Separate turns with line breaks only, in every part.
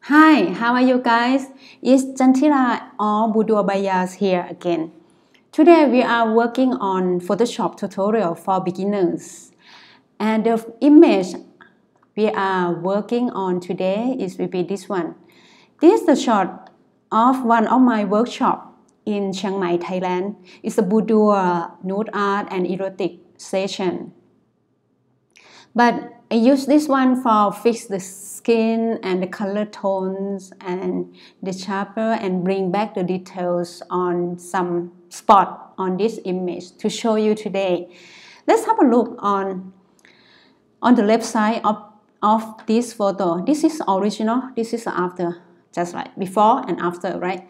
Hi, how are you guys? It's Jantira or Boudoir Bias here again. Today we are working on Photoshop tutorial for beginners. And the image we are working on today will be this one. This is the shot of one of my workshop in ChiangMai, Thailand. It's a Boudoir Nude Art and Erotic session. But I use this one for fix the skin and the color tones and the sharper and bring back the details on some spot on this image to show you today. Let's have a look on the left side of this photo. This is original, this is after, just like before and after, right?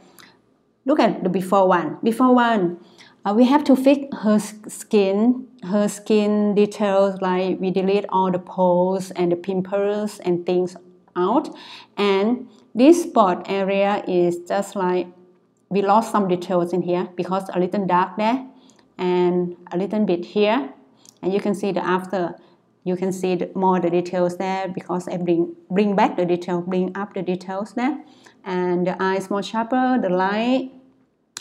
Look at the before one. Before one, we have to fix her skin details, like we delete all the pores and the pimples and things out. And this spot area is just like we lost some details in here because a little dark there and a little bit here. And you can see the after. You can see more the details there because I bring back the detail, bring up the details there. And the eyes more sharper, the light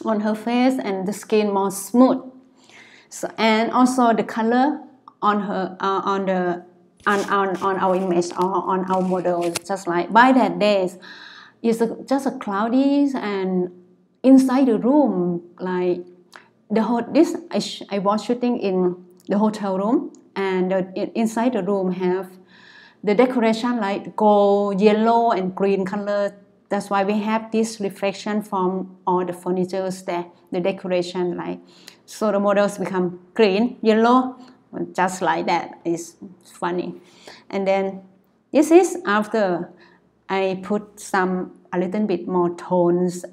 on her face, and the skin more smooth. So, and also the color on her on our image or on our model, just like by that days, it's just a cloudy and inside the room, like the whole this I was shooting in the hotel room, and inside the room have the decoration like gold, yellow, and green color. That's why we have this reflection from all the furniture there, the decoration, like so the models become green, yellow, just like that. It's funny. And then this is after I put a little bit more tones,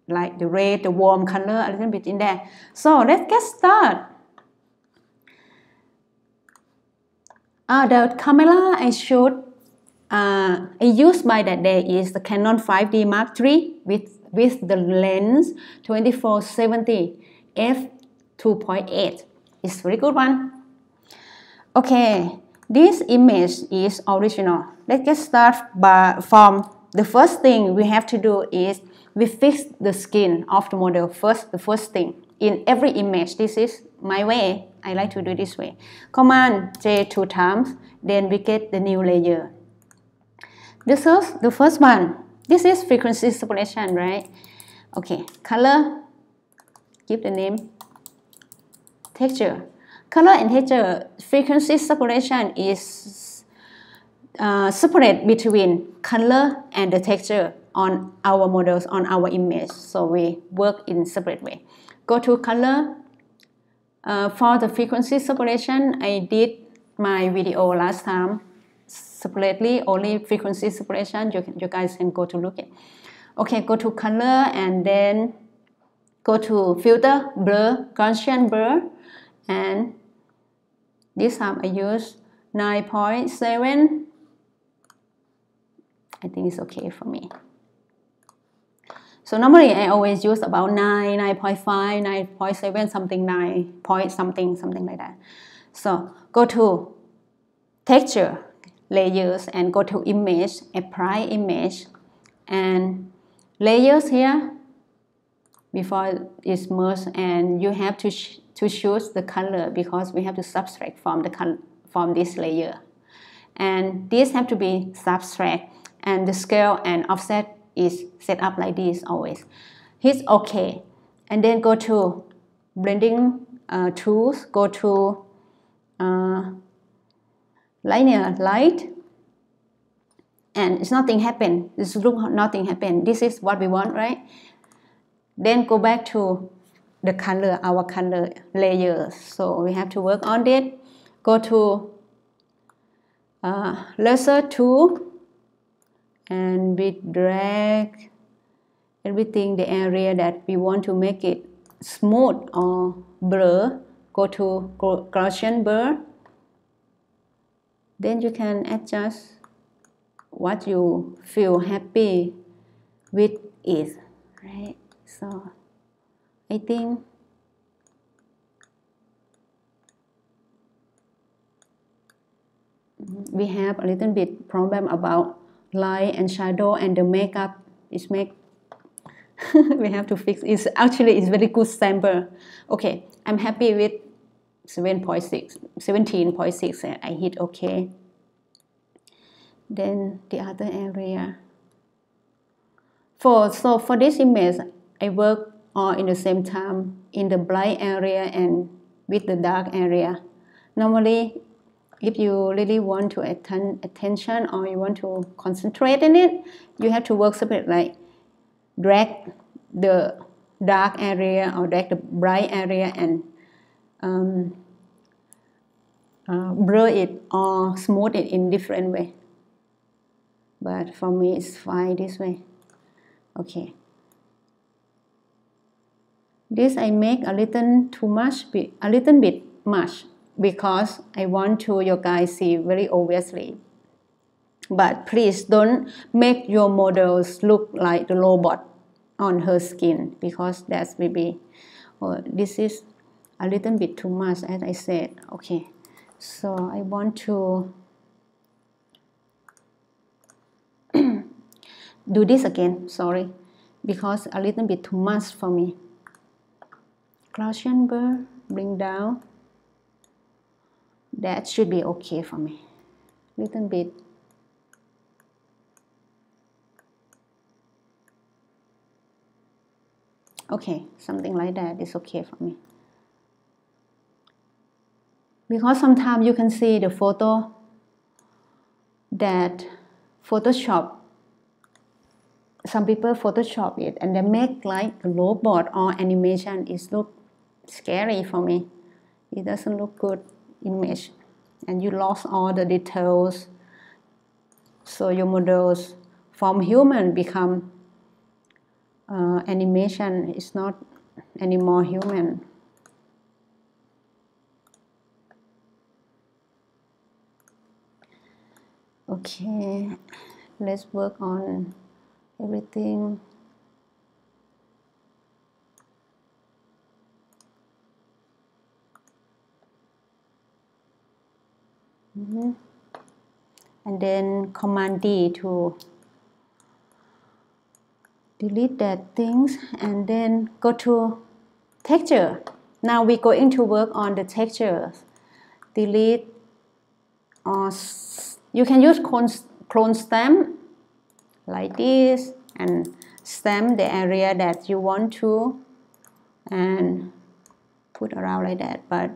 like the red, the warm color, a little bit in there. So let's get started. The camera I showed I used by that day is the Canon 5D Mark III with the lens 2470 f2.8. It's a very good one. Okay, this image is original. Let's get started from the first thing we have to do is we fix the skin of the model first, the first thing. In every image, this is my way. I like to do this way. Command J 2 times, then we get the new layer. This is the first one. This is frequency separation, right? Okay, color, give the name, texture. Color and texture, frequency separation is separate between color and the texture on our models, on our image. So we work in separate way. Go to color. For the frequency separation, I did my video last time separately, only frequency separation. You guys can go to look at. Okay, go to color and then go to filter, blur, Gaussian blur, and this time I use 9.7. I think it's okay for me. So normally I always use about 9, 9.5, 9.7, something 9 point something like that. So go to texture, layers, and go to image, apply image, and layers here before it's merged, and you have to choose the color because we have to subtract from this layer, and this have to be subtract, and the scale and offset is set up like this always. Hit OK, and then go to blending tools, go to linear light, and it's nothing happened. This look nothing happened. This is what we want, right? Then go back to the color, our color layers. So we have to work on it. Go to laser tool, and we drag everything, the area that we want to make it smooth or blur. Go to Gaussian blur. Then you can adjust what you feel happy with it, right? So I think we have a little bit problem about light and shadow and the makeup is make we have to fix. It's actually it's very good sample. Okay, I'm happy with 7.6, 17.6. I hit okay. Then the other area. So for this image, I work all in the same time in the bright area and with the dark area. Normally, if you really want to attend attention or you want to concentrate in it, you have to work separate, like drag the dark area or drag the bright area and blur it or smooth it in different way. But for me, it's fine this way. Okay. This I make a little too much, a little bit much, because I want to you guys see very obviously. But please don't make your models look like the robot on her skin, because that's maybe, this is a little bit too much, as I said. Okay, so I want to do this again, sorry, because a little bit too much for me. Gaussian blur, bring down. That should be okay for me. Little bit. Okay, something like that is okay for me. Because sometimes you can see the photo that Photoshop, some people Photoshop it and they make like a robot or animation. It looks scary for me. It doesn't look good image and you lost all the details. So your models from human become animation. Is not anymore human. Okay, let's work on everything. And then Command D to delete that things, and then go to texture. Now we're going to work on the textures. Delete, or you can use clone stamp like this and stamp the area that you want to and put around like that. But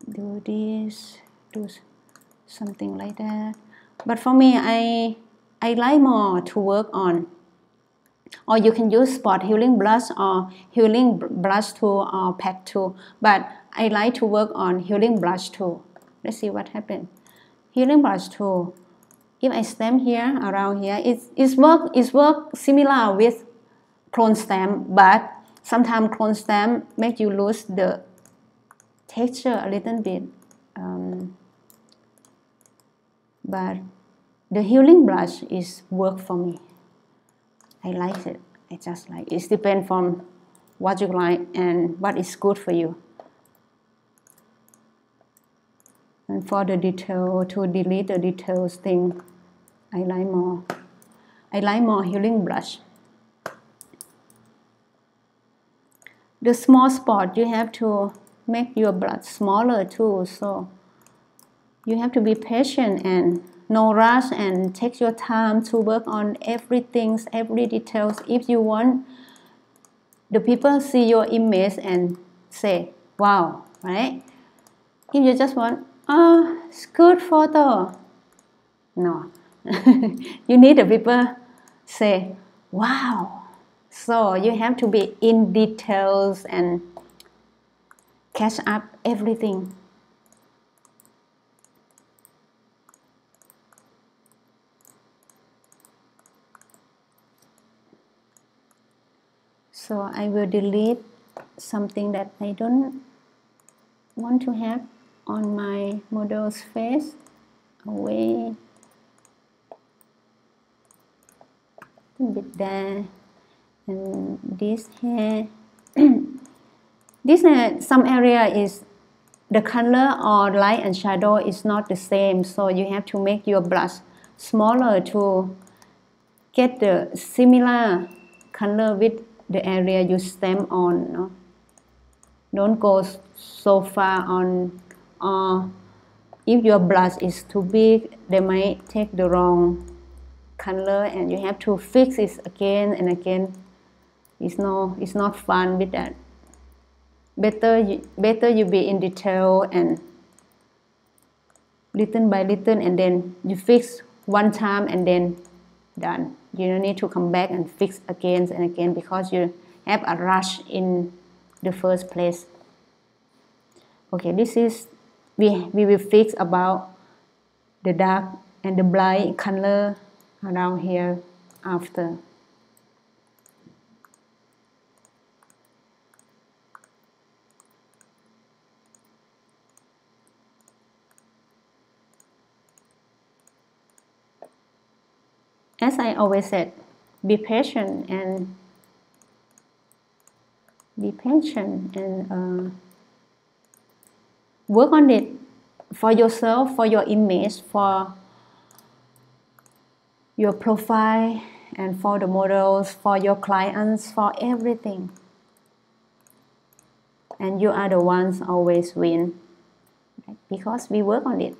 do this, do something like that. But for me, I like more to work on, or you can use spot healing blush or healing blush tool or pat tool, but I like to work on healing blush tool. Let's see what happens. Healing blush tool, if I stamp here, around here, it's work similar with clone stamp, but sometimes clone stamp make you lose the texture a little bit. But the healing blush is work for me. I like it. I just like it. It depends from what you like and what is good for you. And for the detail, to delete the details thing, I like more. I like more healing blush. The small spot, you have to make your brush smaller too, so you have to be patient and no rush and take your time to work on everything, every details. If you want the people see your image and say, wow, right? If you just want, it's good photo. No. You need the people say, wow. So you have to be in details and catch up everything. So I will delete something that I don't want to have on my model's face away. A bit there, and this hair. This some area is the color or light and shadow is not the same, so you have to make your blush smaller to get the similar color with the area you stamp on. No? Don't go so far on, or if your brush is too big, they might take the wrong color and you have to fix it again and again. It's not fun with that. Better you be in detail and little by little, and then you fix one time and then done. You don't need to come back and fix again and again because you have a rush in the first place. Okay, this is we will fix about the dark and the bright color around here after. As I always said, be patient and work on it for yourself, for your image, for your profile, and for the models, for your clients, for everything. And you are the ones always win, right? Because we work on it.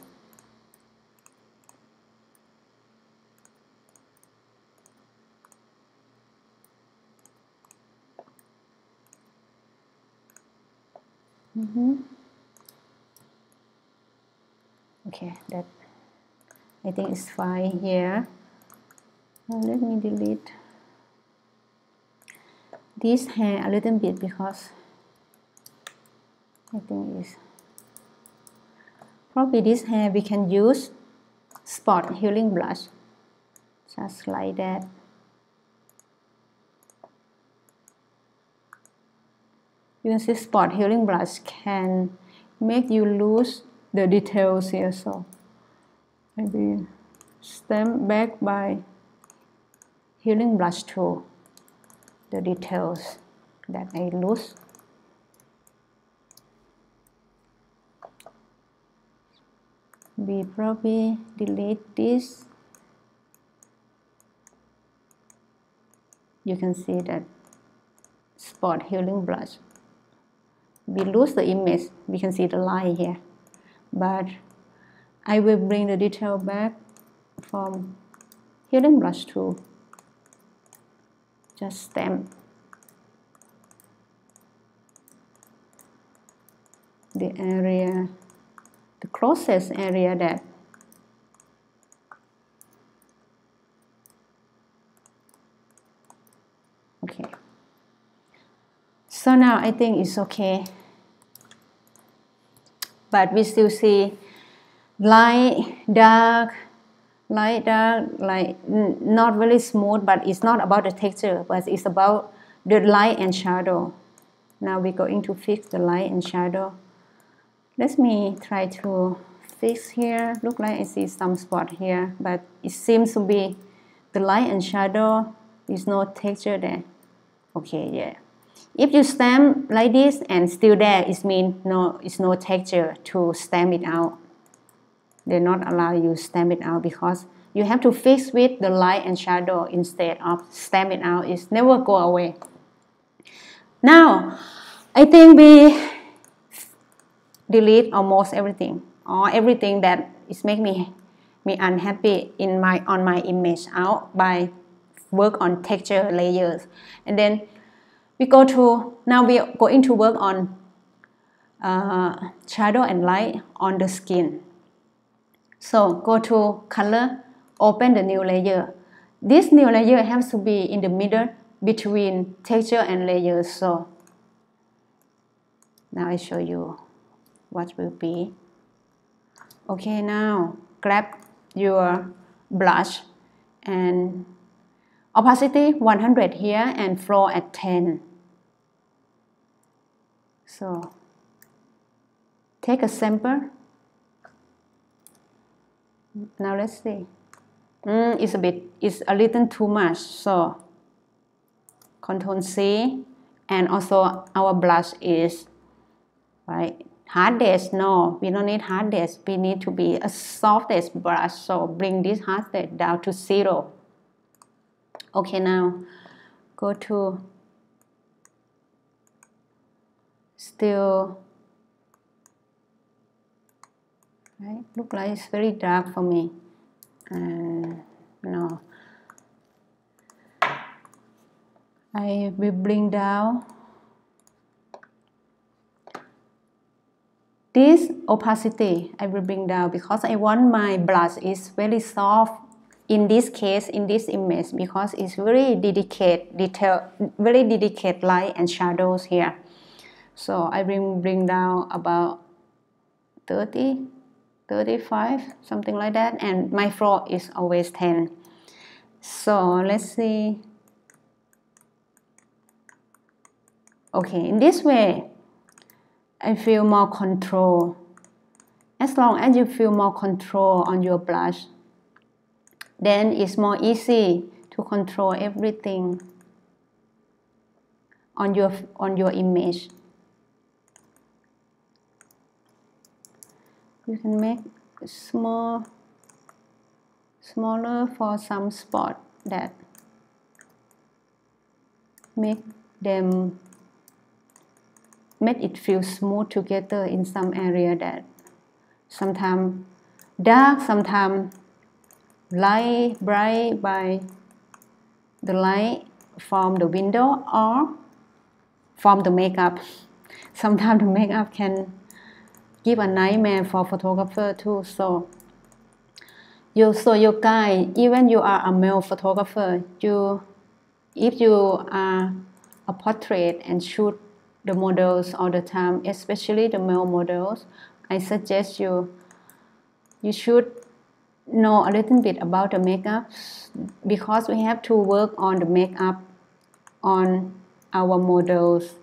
Okay, that I think is fine here. Now let me delete this hair a little bit because I think is probably this hair we can use spot healing blush, just like that. You can see spot healing blush can make you lose the details here, so maybe stamp back by healing blush tool the details that I lose. We probably delete this. You can see that spot healing blush. We lose the image, we can see the line here, but I will bring the detail back from healing blush tool. Just stamp the area, the closest area that okay. So now I think it's okay, but we still see light, dark, like not very smooth, but it's not about the texture, but it's about the light and shadow. Now we're going to fix the light and shadow. Let me try to fix here. Look like I see some spot here, but it seems to be the light and shadow. There's no texture there. Okay, yeah. If you stamp like this and still there, it means it's no texture to stamp it out. They not allow you stamp it out because you have to fix with the light and shadow instead of stamp it out. It's never go away. Now, I think we delete almost everything, or everything that is make me unhappy on my image out by work on texture layers, and then we go to now we are going to work on shadow and light on the skin. So go to color, open the new layer. This new layer has to be in the middle between texture and layers. So now I show you what will be. Okay, now grab your blush and opacity 100 here and flow at 10. So take a sample. Now let's see. It's a little too much. So Ctrl C, and also our blush is right hardest. No, we don't need hardest. We need to be a softest brush. So bring this hardest down to 0. Okay, now go to still. Right? Look like it's very dark for me. No. I will bring down this opacity. I will bring down because I want my blush is very soft in this case, in this image, because it's very delicate detail, very delicate light and shadows here. So I will bring down about 30, 35, something like that, and my floor is always 10. So let's see. Okay, in this way, I feel more control. As long as you feel more control on your blush, then it's more easy to control everything on your image. You can make smaller for some spot that make it feel smooth together in some area that sometimes dark, sometimes light, bright by the light from the window or from the makeup. Sometimes the makeup can give a nightmare for photographer too. So you guys, even you are a male photographer, if you are a portrait and shoot the models all the time, especially the male models, I suggest you should know a little bit about the makeup, because we have to work on the makeup on our models'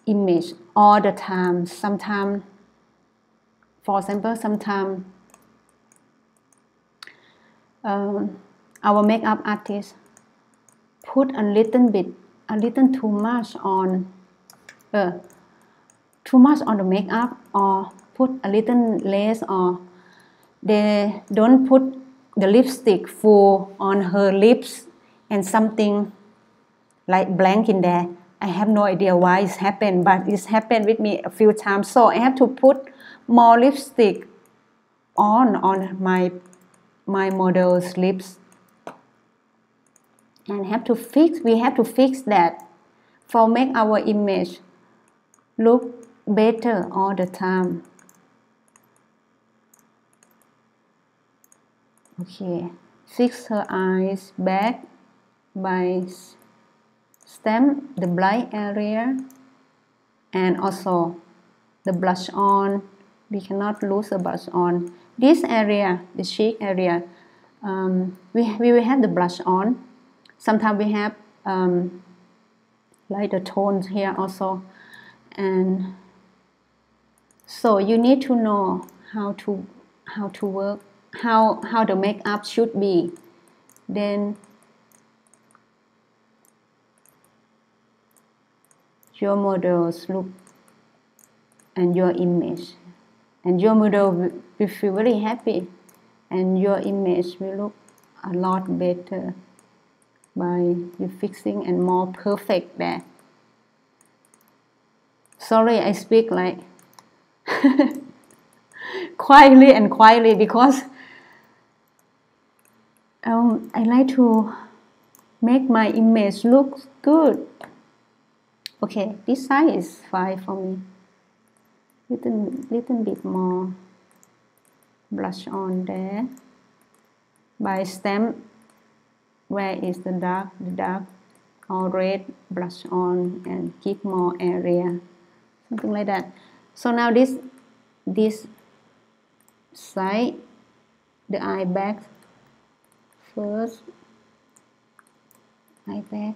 image all the time. Sometimes, for example, sometimes our makeup artist put a little too much on the makeup, or put a little less, or they don't put the lipstick full on her lips and something like blank in there. I have no idea why it's happened, but it's happened with me a few times. So I have to put more lipstick on my model's lips, and we have to fix that for make our image look better all the time. Okay, fix her eyes back by stamp the bright area, and also the blush on. We cannot lose the blush on. This area, the cheek area, we will have the blush on. Sometimes we have like the tones here also, and so you need to know how to work, how the makeup should be. Then your models look and your image, and your model will feel very happy, and your image will look a lot better by you fixing and more perfect there. Sorry, I speak like quietly because I like to make my image look good. Okay, this side is fine for me. Little bit more blush on there by stamp where is the dark or red blush on, and keep more area, something like that. So now this side, the eye back first, eye back,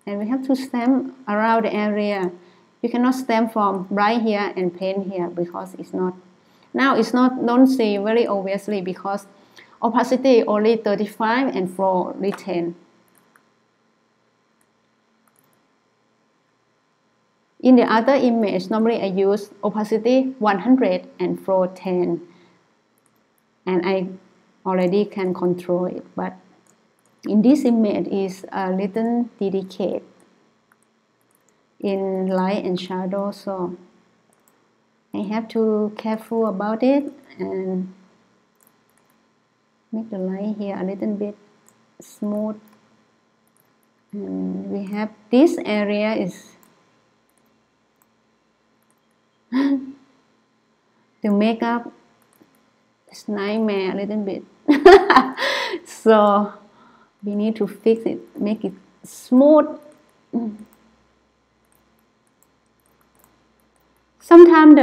and we have to stamp around the area. You cannot stamp from right here and paint here because it's not, now it's not, don't see very obviously because opacity only 35 and flow only 10. In the other image, normally I use opacity 100 and flow 10, and I already can control it, but in this image is a little delicate in light and shadow, so I have to careful about it and make the light here a little bit smooth. And we have this area is the makeup is nightmare a little bit. So we need to fix it, make it smooth. Sometimes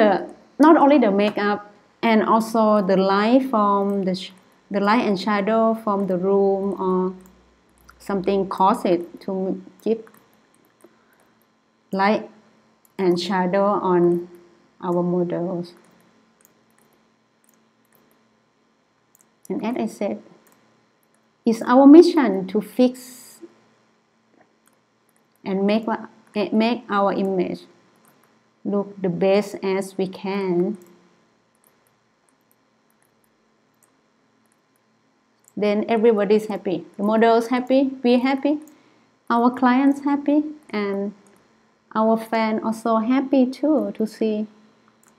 not only the makeup and also the light from the light and shadow from the room or something cause it to give light and shadow on our models. And as I said, it's our mission to fix and make our image look the best as we can. Then everybody's happy. The model's happy, we're happy, our clients happy, and our fans also happy too to see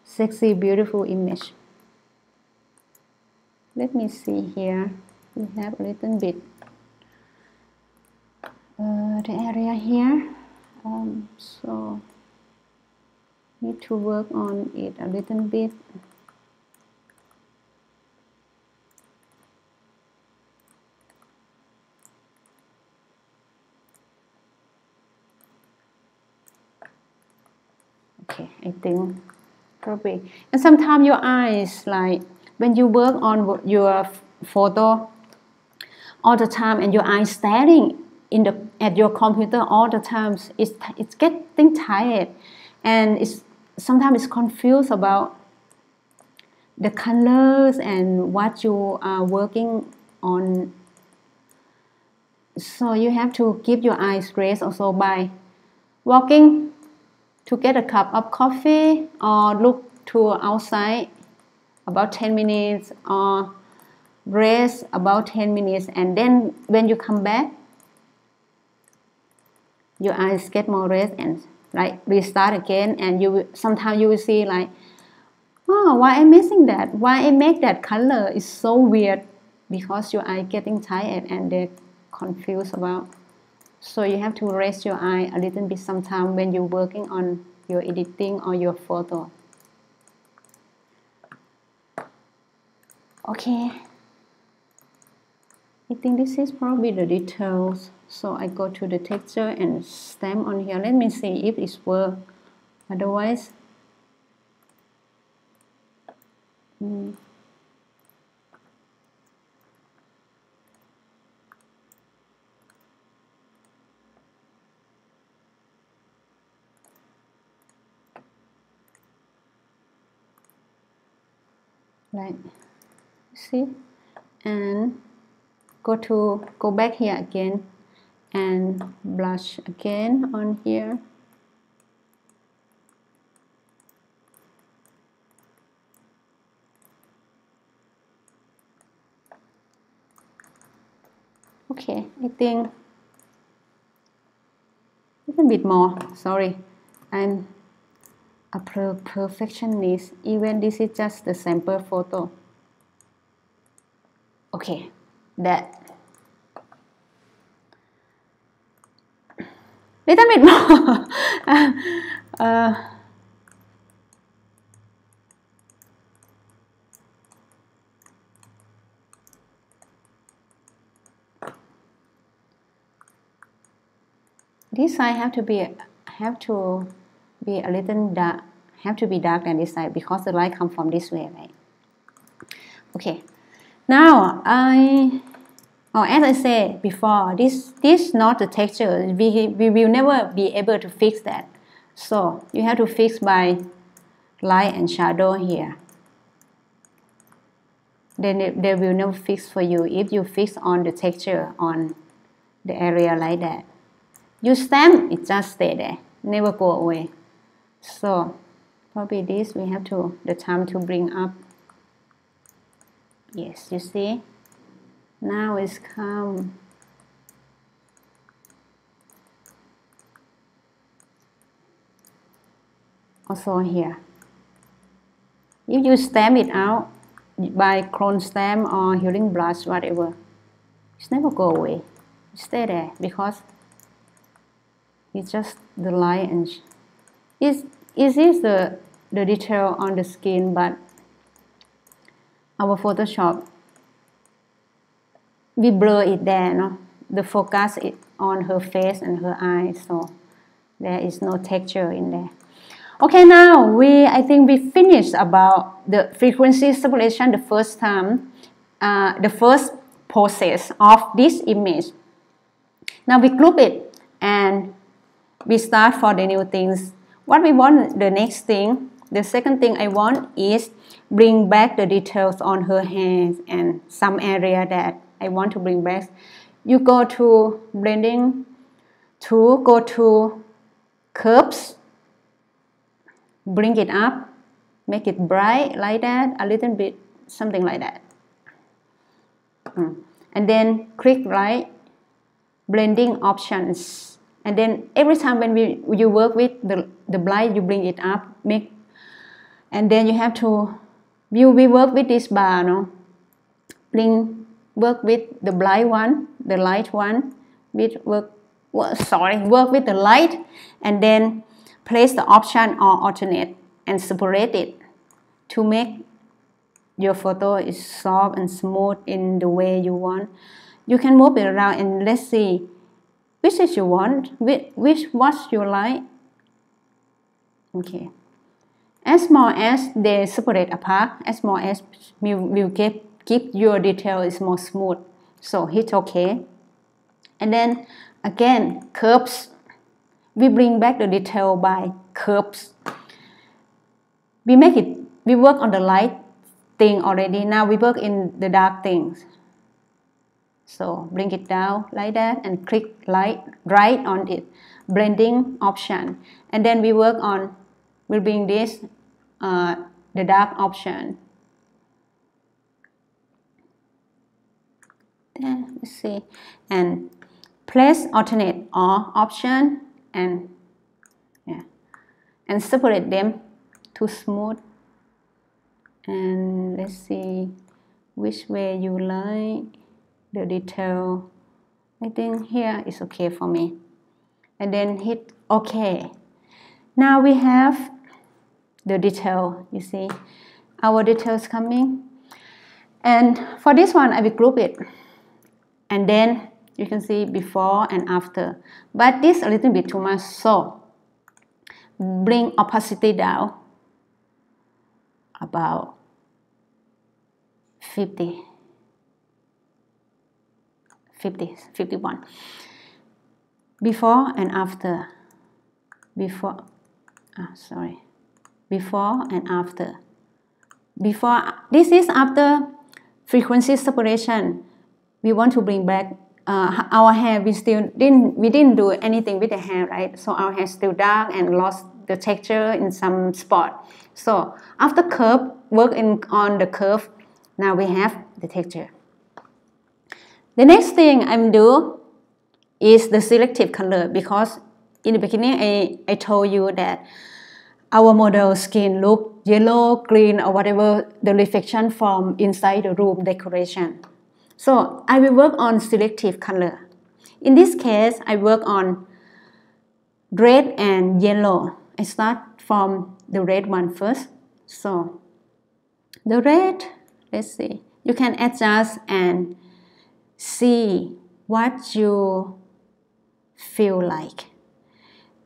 sexy, beautiful image. Let me see here. We have a little bit the area here. So need to work on it a little bit. Okay, I think probably. And sometimes your eyes, like when you work on your photo all the time and your eyes staring at your computer all the time, it's getting tired, and sometimes it's confused about the colors and what you are working on. So you have to give your eyes rest also by walking to get a cup of coffee or look to outside about 10 minutes or rest about 10 minutes, and then when you come back your eyes get more rest and like restart again, and sometimes you will see like, oh, why I'm missing that, why I make that color is so weird, because your eye getting tired and they're confused about. So you have to rest your eye a little bit sometime when you're working on your editing or your photo. Okay, I think this is probably the details. So I go to the texture and stamp on here. Let me see if it works. Otherwise, like, see, and go back here again and blush again on here. Okay, I think a little bit more. Sorry, I'm a perfectionist. Even this is just the sample photo. Okay, that. Little bit more. This side have to be a little dark. Have to be dark than this side because the light comes from this way, right? Okay. Now as I said before, this not the texture. We will never be able to fix that. So you have to fix by light and shadow here. Then they will never fix for you if you fix on the texture on the area like that. You stamp, it just stay there, never go away. So probably this we have to the time to bring up. Yes, you see, now it's come. Also here, if you stamp it out by clone stamp or healing brush, whatever, it's never go away. It stay there because it's just the light and it is the detail on the skin, but our Photoshop, we blur it there, no? The focus is on her face and her eyes, so there is no texture in there. Okay, now I think we finished about the frequency separation the first time, the first process of this image. Now we group it and we start for the new things. What we want, the next thing, the second thing I want is bring back the details on her hands and some area that I want to bring back. You go to blending tool, go to curves, bring it up, make it bright like that, a little bit, something like that. And then click right, blending options. And then every time when you work with the blind, you bring it up, and then you have to, we work with this bar, no? Work with the blind one, the light one, work with the light, and then place the option or alternate and separate it to make your photo is soft and smooth in the way you want. You can move it around and let's see which is you want, which what you like. Okay. As more as they separate apart, as more as you keep your detail is more smooth. So hit OK. And then again, curves. We bring back the detail by curves. We work on the light thing already. Now we work in the dark things. So bring it down like that and click right on it. Blending option. And then we'll bring this, the dark option. There, let's see. And place alternate or option and separate them to smooth. And let's see which way you like the detail. I think here is okay for me. And then hit OK. Now we have the detail, you see. Our details coming. And for this one, I will group it. And then you can see before and after. But this a little bit too much, so bring opacity down about 51. Before and after. Before and after. This is after frequency separation. We want to bring back our hair. We didn't do anything with the hair, right? So our hair is still dark and lost the texture in some spot. So after curve, on the curve, now we have the texture. The next thing I'm do is the selective color, because in the beginning I told you that our model skin look yellow, green, or whatever the reflection from inside the room decoration. So I will work on selective color. In this case, I work on red and yellow. I start from the red one first. So the red, let's see. You can adjust and see what you feel like.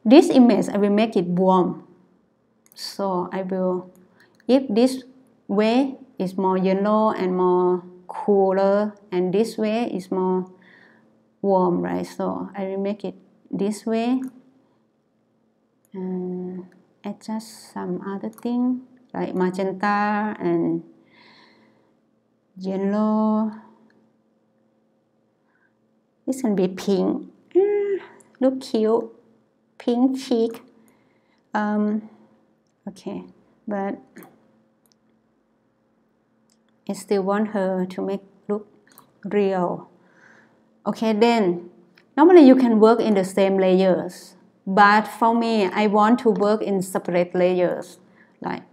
This image, I will make it warm. So I will, if this way is more yellow and more cooler, and this way is more warm, right? So I will make it this way and adjust some other thing like magenta and yellow. This can be pink. Look cute. Pink cheek. Okay, but I still want her to make look real. Okay, then normally you can work in the same layers, but for me, I want to work in separate layers. Like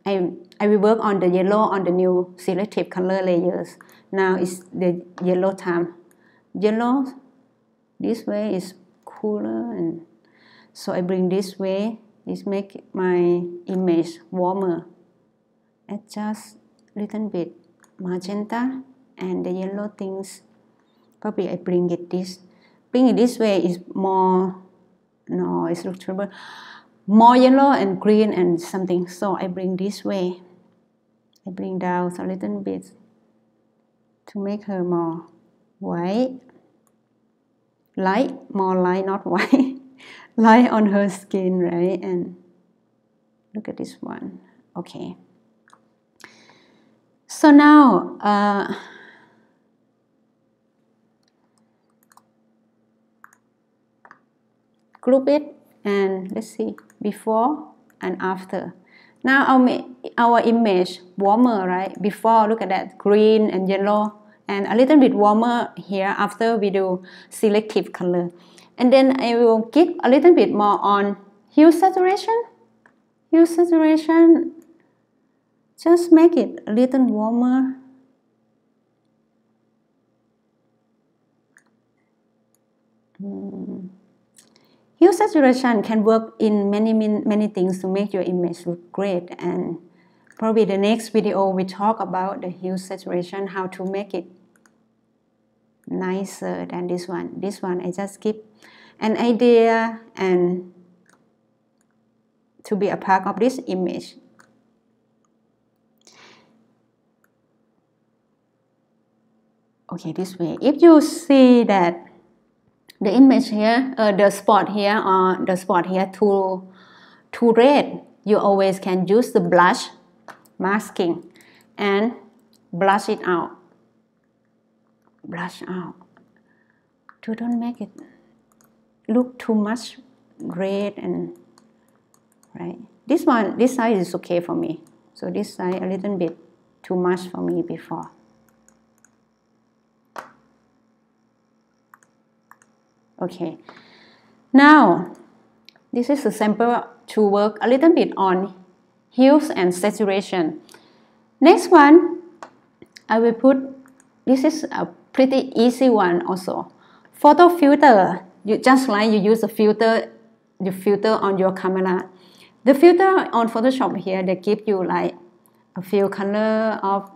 I will work on the yellow on the new selective color layers. Now it's the yellow time. Yellow this way is cooler, and so I bring this way. This make my image warmer. Adjust a little bit magenta and the yellow things. Probably I bring it this way is more. No, it's looks terrible. More yellow and green and something. So I bring this way. I bring down a little bit to make her more white. Light, more light, not white. Light on her skin, right? And look at this one. Okay. So now, group it and let's see before and after. Now I'll make our image warmer, right? Before, look at that, green and yellow, and a little bit warmer here after we do selective color. And then I will give a little bit more on hue saturation. Hue saturation, just make it a little warmer. Hue saturation can work in many things to make your image look great, and probably the next video we talk about the hue saturation, how to make it nicer than this one. This one I just give an idea and to be a part of this image. Okay, this way. If you see that the image here, the spot here or the spot here too red, you always can use the blush masking and blush it out. Blush out to don't make it look too much red and right. This side is okay for me. So this side a little bit too much for me before. Okay, now this is a sample to work a little bit on hues and saturation. Next one, I will put, this is a pretty easy one also. Photo filter, just like you use a filter, you filter on your camera. The filter on Photoshop here, they give you like a few color of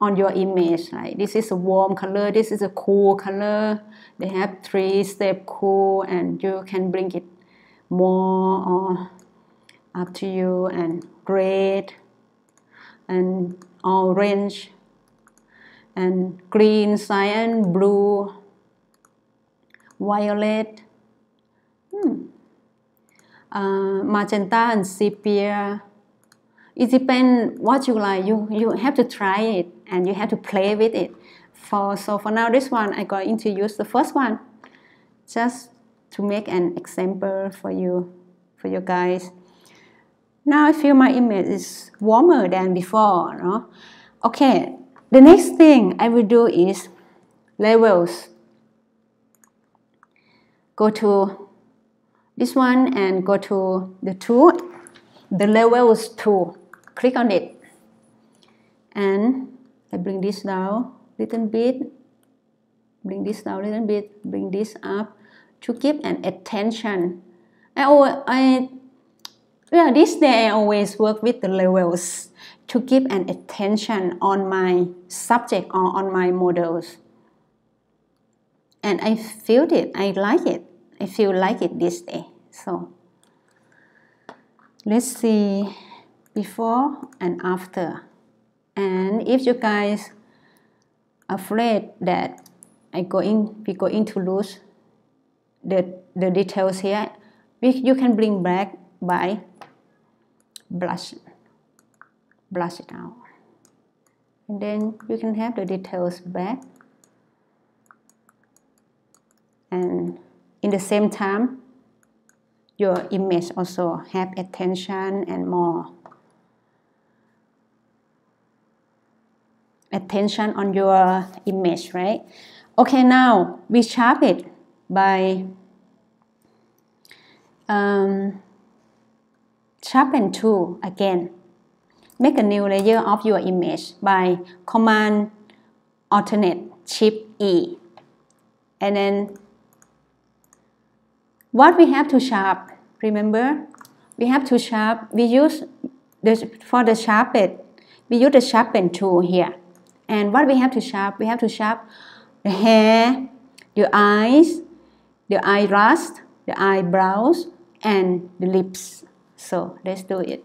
on your image. Like this is a warm color, this is a cool color. They have 3-step cool, and you can bring it more or up to you, and red and orange and green, cyan, blue, violet, magenta and sepia. It depends what you like. You have to try it and you have to play with it. So for now, this one I'm going to use the first one just to make an example for you guys. Now I feel my image is warmer than before. No? Okay, the next thing I will do is levels. Go to this one and go to the tool, the levels tool. Click on it, and I bring this down a little bit, bring this down a little bit, bring this up to give an attention. This day I always work with the levels to give an attention on my subject or on my models. And I feel it, I like it, I feel like it this day. So let's see before and after. And if you guys are afraid that we're going to lose the details here, you can bring back by blush it out, and then you can have the details back. And in the same time, your image also have attention and more attention on your image, right? Okay, now we sharp it by Sharpen Tool again. Make a new layer of your image by Command Alternate Shift E. And then what we have to sharp, remember, we have to sharp, we use this for the sharpen, we use the Sharpen Tool here. And what we have to sharp, we have to sharp the hair, the eyes, the eyelash, the eyebrows, and the lips. So let's do it.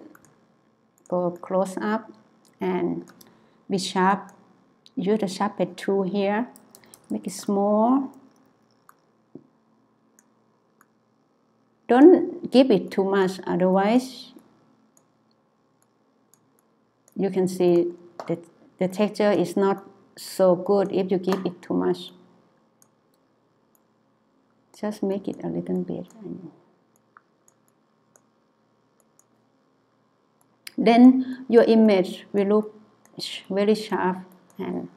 Go close up and we sharp, use the Sharpen Tool here, make it small. Don't give it too much, otherwise you can see that the texture is not so good if you give it too much. Just make it a little bit. Then your image will look very sharp. And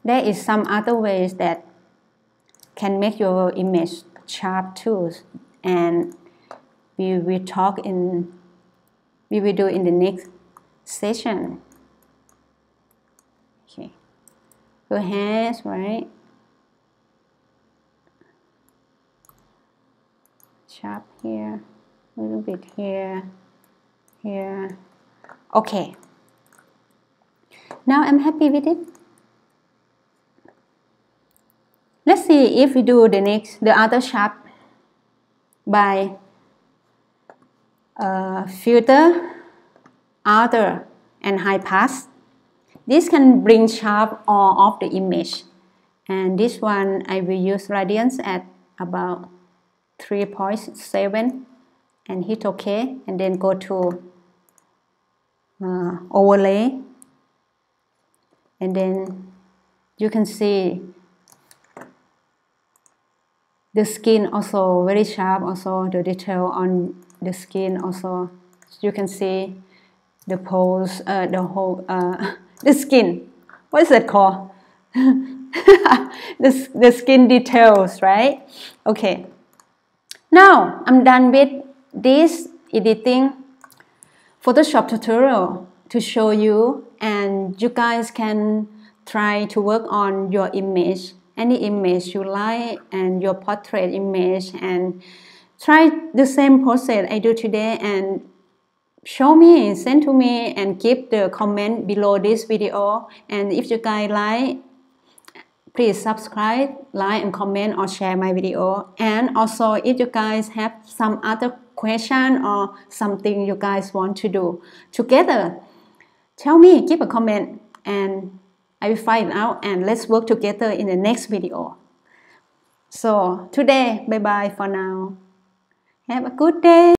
there is some other ways that can make your image sharp too, and we will do in the next session. Okay, your hairs, right? Sharp here, a little bit here, here. Okay. Now I'm happy with it. Let's see if we do the other sharp by filter, outer, and high pass. This can bring sharp all of the image. And this one I will use radiance at about 3.7 and hit OK, and then go to overlay, and then you can see the skin also very sharp, also the detail on the skin also. You can see the pose, the whole, the skin. What is it called? the skin details, right? Okay. Now I'm done with this editing Photoshop tutorial to show you, and you guys can try to work on your image, any image you like, and your portrait image, and try the same process I do today and show me, send to me, and give the comment below this video. And if you guys like, please subscribe, like, and comment or share my video. And also if you guys have some other question or something you guys want to do together, tell me, give a comment, and I will find out, and let's work together in the next video. So today, bye bye for now. Have a good day.